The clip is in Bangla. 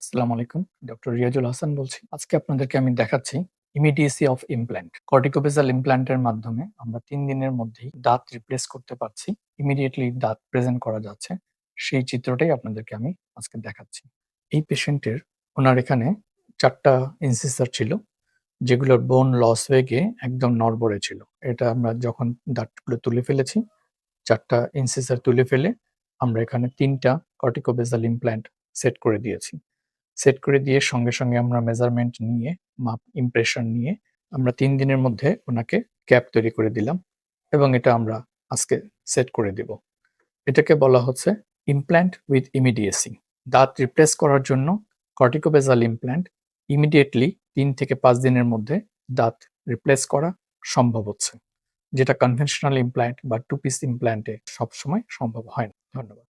আসসালামু আলাইকুম। ডক্টর রিয়াজুল হাসান বলছি। আজকে আপনাদেরকে আমি দেখাচ্ছি ইমিডিয়েসি অফ ইমপ্ল্যান্ট। কর্টিকোবেজাল ইমপ্ল্যান্টের মাধ্যমে আমরা ৩ দিনের মধ্যেই দাঁত রিপ্লেস করতে পারছি। ইমিডিয়েটলি দাঁত প্রেজেন্ট করা যাচ্ছে। সেই চিত্রটাই আপনাদেরকে আমি আজকে দেখাচ্ছি। এই পেশেন্টের উনার এখানে ৪ টা ইনসিসার ছিল, যেগুলোর বোন লস হয়ে গিয়ে একদম নড়বড়ে ছিল। এটা আমরা যখন দাঁতগুলো তুলে ফেলেছি, ৪ টা ইনসিসার তুলে ফেলে আমরা এখানে ৩ টা কর্টিকোবেজাল ইমপ্ল্যান্ট সেট করে দিয়েছি। সেট করে দিয়ে সঙ্গে আমরা মেজারমেন্ট নিয়ে, মাপ ইমপ্রেশন নিয়ে আমরা ৩ দিনের মধ্যে ওনাকে ক্যাপ তৈরি করে দিলাম এবং এটা আমরা আজকে সেট করে দিব। এটাকে বলা হচ্ছে ইমপ্ল্যান্ট উইথ ইমিডিয়েসি। দাঁত রিপ্লেস করার জন্য কর্টিকোবেজাল ইমপ্ল্যান্ট ইমিডিয়েটলি ৩ থেকে ৫ দিনের মধ্যে দাঁত রিপ্লেস করা সম্ভব হচ্ছে। যেটা কনভেনশনাল ইমপ্ল্যান্ট বা 2 পিস ইমপ্ল্যান্টে সবসময় সম্ভব হয় না। ধন্যবাদ।